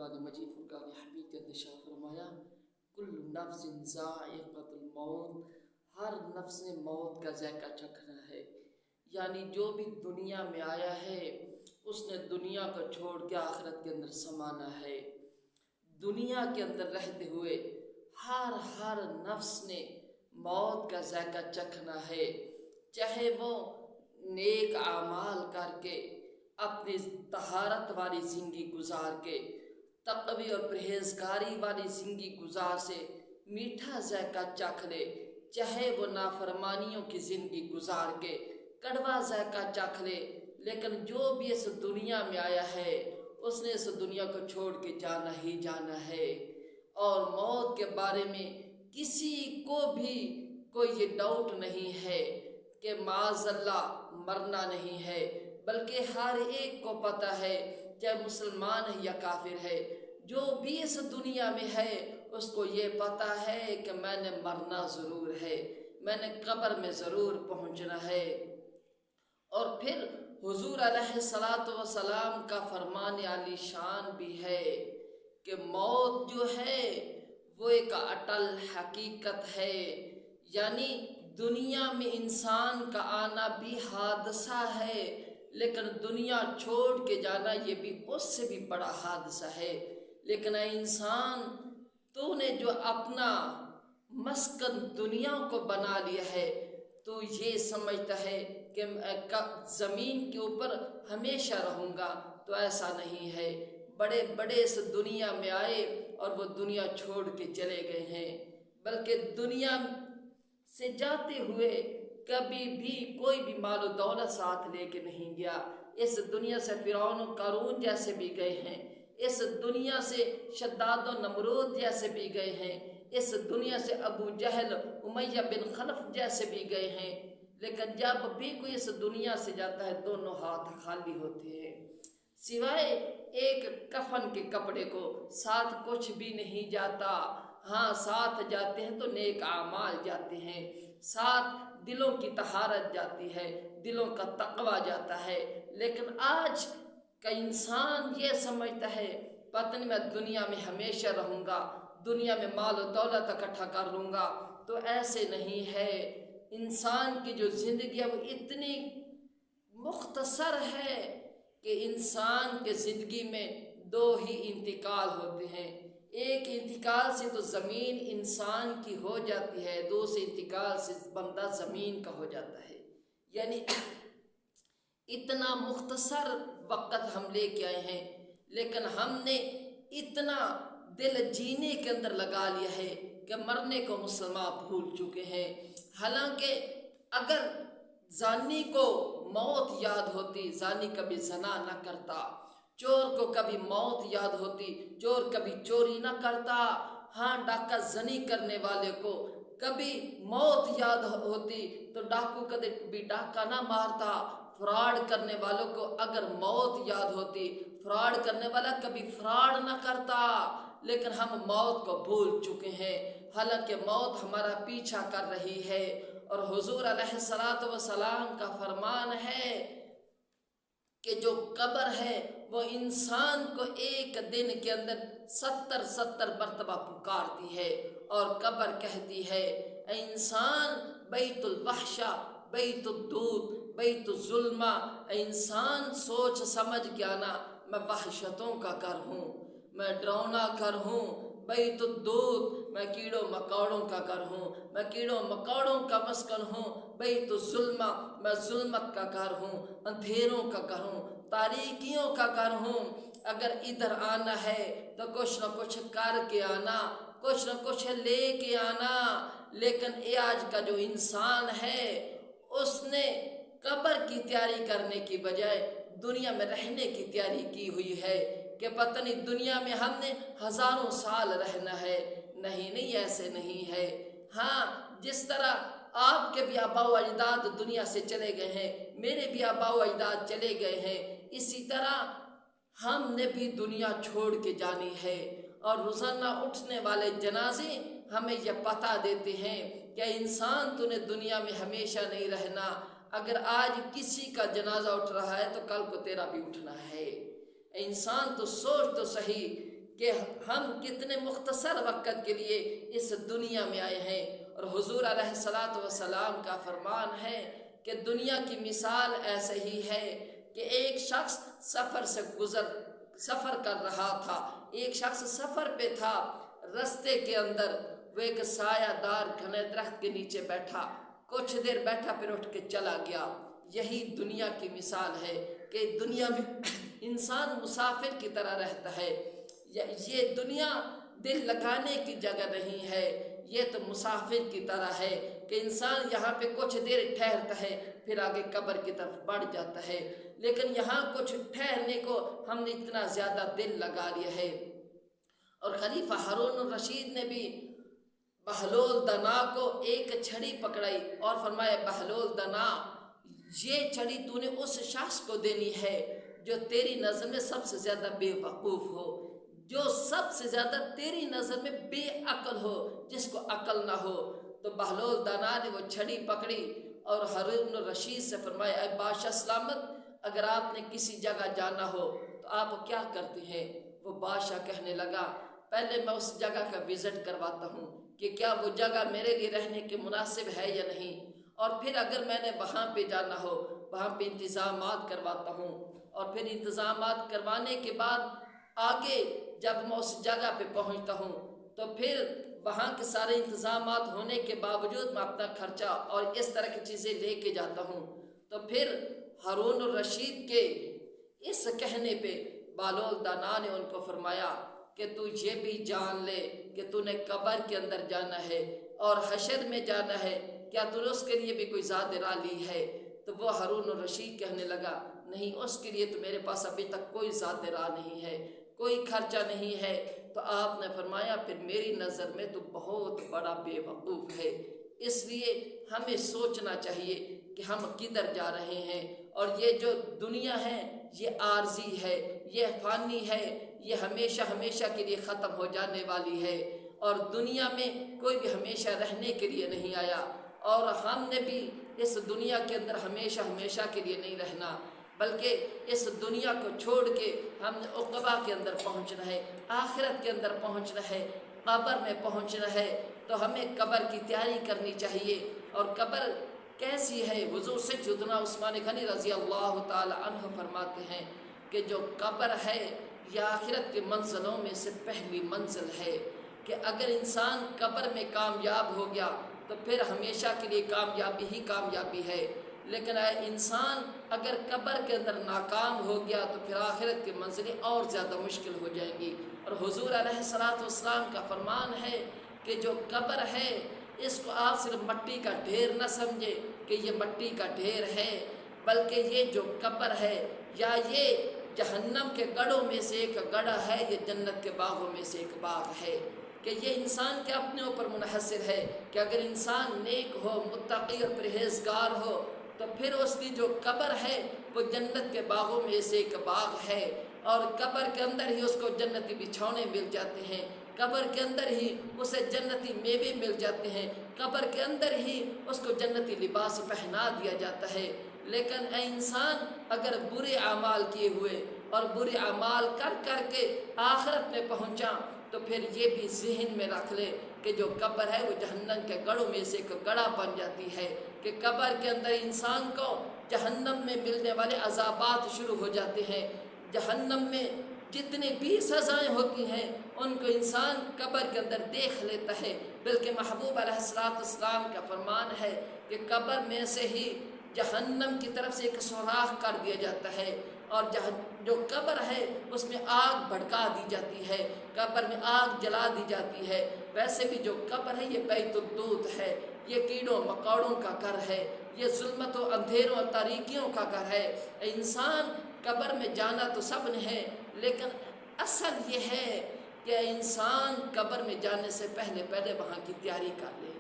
قرآن مجید فرقان حمید کے اندر شاہ فرمایا کل نفس ذائقۃ الموت، ہر نفس نے موت کا ذائقہ چکھنا ہے. یعنی جو بھی دنیا میں آیا ہے اس نے دنیا کو چھوڑ کے آخرت کے اندر سمانا ہے. دنیا کے اندر رہتے ہوئے ہر نفس نے موت کا ذائقہ چکھنا ہے، چاہے وہ نیک اعمال کر کے اپنی طہارت والی زندگی گزار کے، تقوی اور پرہیزگاری والی زندگی گزار سے میٹھا ذائقہ چکھ لے، چاہے وہ نافرمانیوں کی زندگی گزار کے کڑوا ذائقہ چکھ لے. لیکن جو بھی اس دنیا میں آیا ہے اس نے اس دنیا کو چھوڑ کے جانا ہی جانا ہے. اور موت کے بارے میں کسی کو بھی کوئی یہ ڈاؤٹ نہیں ہے کہ معاذ اللہ مرنا نہیں ہے، بلکہ ہر ایک کو پتہ ہے، چاہے مسلمان ہے یا کافر ہے، جو بھی اس دنیا میں ہے اس کو یہ پتہ ہے کہ میں نے مرنا ضرور ہے، میں نے قبر میں ضرور پہنچنا ہے. اور پھر حضور علیہ الصلاۃ والسلام کا فرمان عالی شان بھی ہے کہ موت جو ہے وہ ایک اٹل حقیقت ہے. یعنی دنیا میں انسان کا آنا بھی حادثہ ہے، لیکن دنیا چھوڑ کے جانا یہ بھی اس سے بھی بڑا حادثہ ہے. لیکن اے انسان، تو نے جو اپنا مسکن دنیا کو بنا لیا ہے، تو یہ سمجھتا ہے کہ زمین کے اوپر ہمیشہ رہوں گا، تو ایسا نہیں ہے. بڑے بڑے اس دنیا میں آئے اور وہ دنیا چھوڑ کے چلے گئے ہیں، بلکہ دنیا سے جاتے ہوئے کبھی بھی کوئی بھی مال و دولت ساتھ لے کے نہیں گیا. اس دنیا سے فرعون و قارون جیسے بھی گئے ہیں، اس دنیا سے شداد و نمرود جیسے بھی گئے ہیں، اس دنیا سے ابو جہل امیہ بن خلف جیسے بھی گئے ہیں. لیکن جب بھی کوئی اس دنیا سے جاتا ہے دونوں ہاتھ خالی ہوتے ہیں، سوائے ایک کفن کے کپڑے کو ساتھ کچھ بھی نہیں جاتا. ہاں ساتھ جاتے ہیں تو نیک اعمال جاتے ہیں، ساتھ دلوں کی طہارت جاتی ہے، دلوں کا تقوی جاتا ہے. لیکن آج کا انسان یہ سمجھتا ہے پتہ نہیں میں دنیا میں ہمیشہ رہوں گا، دنیا میں مال و دولت اکٹھا کر لوں گا. تو ایسے نہیں ہے. انسان کی جو زندگی ہے وہ اتنی مختصر ہے کہ انسان کے زندگی میں دو ہی انتقال ہوتے ہیں. ایک انتقال سے تو زمین انسان کی ہو جاتی ہے، دوسرے انتقال سے بندہ زمین کا ہو جاتا ہے. یعنی اتنا مختصر وقت ہم لے کے آئے ہیں، لیکن ہم نے اتنا دل جینے کے اندر لگا لیا ہے کہ مرنے کو مسلمان بھول چکے ہیں. حالانکہ اگر زانی کو موت یاد ہوتی زانی کبھی زنا نہ کرتا، چور کو کبھی موت یاد ہوتی چور کبھی چوری نہ کرتا. ہاں ڈاکہ زنی کرنے والے کو کبھی موت یاد ہوتی تو ڈاکو کبھی ڈاکہ نہ مارتا. فراڈ کرنے والوں کو اگر موت یاد ہوتی فراڈ کرنے والا کبھی فراڈ نہ کرتا. لیکن ہم موت کو بھول چکے ہیں، حالانکہ موت ہمارا پیچھا کر رہی ہے. اور حضور علیہ الصلاۃ والسلام کا فرمان ہے کہ جو قبر ہے وہ انسان کو ایک دن کے اندر 70 مرتبہ پکارتی ہے، اور قبر کہتی ہے اے انسان بیت الوحشہ، بیت الدود، بیت الظلمہ. اے انسان سوچ سمجھ کے آنا، میں وحشتوں کا گھر ہوں، میں ڈرونا گھر ہوں. بیت الدود، میں کیڑوں مکوڑوں کا گھر ہوں، میں کیڑوں مکوڑوں کا مسکن ہوں. بیت الظلمہ، میں ظلمت کا گھر ہوں، اندھیروں کا گھر ہوں، تاریکیوں کا گھر ہوں. اگر ادھر آنا ہے تو کچھ نہ کچھ کر کے آنا، کچھ نہ کچھ لے کے آنا. لیکن آج کا جو انسان ہے اس نے قبر کی تیاری کرنے کی بجائے دنیا میں رہنے کی تیاری کی ہوئی ہے کہ پتہ نہیں دنیا میں ہم نے ہزاروں سال رہنا ہے. نہیں ایسے نہیں ہے. ہاں جس طرح آپ کے بھی آباء و اجداد دنیا سے چلے گئے ہیں، میرے بھی آباء و اجداد چلے گئے ہیں، اسی طرح ہم نے بھی دنیا چھوڑ کے جانی ہے. اور روزانہ اٹھنے والے جنازے ہمیں یہ پتہ دیتے ہیں کہ انسان تو نے دنیا میں ہمیشہ نہیں رہنا. اگر آج کسی کا جنازہ اٹھ رہا ہے تو کل کو تیرا بھی اٹھنا ہے. انسان تو سوچ تو صحیح کہ ہم کتنے مختصر وقت کے لیے اس دنیا میں آئے ہیں۔ اور حضور علیہ الصلاۃ والسلام کا فرمان ہے کہ دنیا کی مثال ایسے ہی ہے کہ ایک شخص سفر کر رہا تھا، ایک شخص سفر پہ تھا، رستے کے اندر وہ ایک سایہ دار گھنے درخت کے نیچے بیٹھا، کچھ دیر بیٹھا پھر اٹھ کے چلا گیا۔ یہی دنیا کی مثال ہے کہ دنیا میں انسان مسافر کی طرح رہتا ہے۔ یہ دنیا دل لگانے کی جگہ نہیں ہے، یہ تو مسافر کی طرح ہے کہ انسان یہاں پہ کچھ دیر ٹھہرتا ہے پھر آگے قبر کی طرف بڑھ جاتا ہے، لیکن یہاں کچھ ٹھہرنے کو ہم نے اتنا زیادہ دل لگا لیا ہے۔ اور خلیفہ ہارون الرشید نے بھی بہلول دنا کو ایک چھڑی پکڑائی اور فرمایا، بہلول دنا، یہ چھڑی تو نے اس شخص کو دینی ہے جو تیری نظر میں سب سے زیادہ بے وقوف ہو، جو سب سے زیادہ تیری نظر میں بے عقل ہو، جس کو عقل نہ ہو۔ تو بہلول دانا نے وہ چھڑی پکڑی اور ہارون الرشید سے فرمایا، اے بادشاہ سلامت، اگر آپ نے کسی جگہ جانا ہو تو آپ کیا کرتے ہیں؟ وہ بادشاہ کہنے لگا، پہلے میں اس جگہ کا وزٹ کرواتا ہوں کہ کیا وہ جگہ میرے لیے رہنے کے مناسب ہے یا نہیں، اور پھر اگر میں نے وہاں پہ جانا ہو وہاں پہ انتظامات کرواتا ہوں، اور پھر انتظامات کروانے کے بعد آگے جب میں اس جگہ پہ پہنچتا ہوں تو پھر وہاں کے سارے انتظامات ہونے کے باوجود میں اپنا خرچہ اور اس طرح کی چیزیں لے کے جاتا ہوں۔ تو پھر ہارون الرشید کے اس کہنے پہ بہلول دانا نے ان کو فرمایا کہ تو یہ بھی جان لے کہ تو نے قبر کے اندر جانا ہے اور حشر میں جانا ہے، کیا تو نے اس کے لیے بھی کوئی ذات راہ لی ہے؟ تو وہ ہارون الرشید کہنے لگا، نہیں، اس کے لیے تو میرے پاس ابھی تک کوئی ذات راہ نہیں ہے، کوئی خرچہ نہیں ہے۔ تو آپ نے فرمایا، پھر میری نظر میں تو بہت بڑا بے وقوف ہے۔ اس لیے ہمیں سوچنا چاہیے کہ ہم کدھر جا رہے ہیں، اور یہ جو دنیا ہے یہ عارضی ہے، یہ فانی ہے، یہ ہمیشہ ہمیشہ کے لیے ختم ہو جانے والی ہے، اور دنیا میں کوئی بھی ہمیشہ رہنے کے لیے نہیں آیا، اور ہم نے بھی اس دنیا کے اندر ہمیشہ ہمیشہ کے لیے نہیں رہنا، بلکہ اس دنیا کو چھوڑ کے ہم نے عقبہ کے اندر پہنچنا ہے، آخرت کے اندر پہنچنا ہے، قبر میں پہنچنا ہے۔ تو ہمیں قبر کی تیاری کرنی چاہیے۔ اور قبر کیسی ہے؟ حضور سیدنا عثمان غنی رضی اللہ تعالی عنہ فرماتے ہیں کہ جو قبر ہے یہ آخرت کے منزلوں میں سے پہلی منزل ہے، کہ اگر انسان قبر میں کامیاب ہو گیا تو پھر ہمیشہ کے لیے کامیابی ہی کامیابی ہے، لیکن انسان اگر قبر کے اندر ناکام ہو گیا تو پھر آخرت کی منزلیں اور زیادہ مشکل ہو جائیں گی۔ اور حضور علیہ الصلاۃ والسلام کا فرمان ہے کہ جو قبر ہے اس کو آپ صرف مٹی کا ڈھیر نہ سمجھے کہ یہ مٹی کا ڈھیر ہے، بلکہ یہ جو قبر ہے یا یہ جہنم کے گڑھوں میں سے ایک گڑھا ہے، یہ جنت کے باغوں میں سے ایک باغ ہے، کہ یہ انسان کے اپنے اوپر منحصر ہے کہ اگر انسان نیک ہو، متقی اور پرہیزگار ہو تو پھر اس کی جو قبر ہے وہ جنت کے باغوں میں سے ایک باغ ہے، اور قبر کے اندر ہی اس کو جنتی بچھونے مل جاتے ہیں، قبر کے اندر ہی اسے جنتی میوے مل جاتے ہیں، قبر کے اندر ہی اس کو جنتی لباس پہنا دیا جاتا ہے۔ لیکن اے انسان، اگر برے اعمال کیے ہوئے اور برے اعمال کر کر کے آخرت میں پہنچا تو پھر یہ بھی ذہن میں رکھ لے کہ جو قبر ہے وہ جہنم کے گڑھوں میں سے ایک گڑھا بن جاتی ہے، کہ قبر کے اندر انسان کو جہنم میں ملنے والے عذابات شروع ہو جاتے ہیں۔ جہنم میں جتنی بھی سزائیں ہوتی ہیں ان کو انسان قبر کے اندر دیکھ لیتا ہے، بلکہ محبوب علیہ السلام کا فرمان ہے کہ قبر میں سے ہی جہنم کی طرف سے ایک سوراخ کر دیا جاتا ہے، اور جو قبر ہے اس میں آگ بھڑکا دی جاتی ہے، قبر میں آگ جلا دی جاتی ہے۔ ویسے بھی جو قبر ہے یہ بیت الدود ہے، یہ کیڑوں مکوڑوں کا گھر ہے، یہ ظلمت و اندھیروں اور تاریکیوں کا گھر ہے۔ انسان قبر میں جانا تو سب نے ہے، لیکن اصل یہ ہے کہ انسان قبر میں جانے سے پہلے وہاں کی تیاری کر لے۔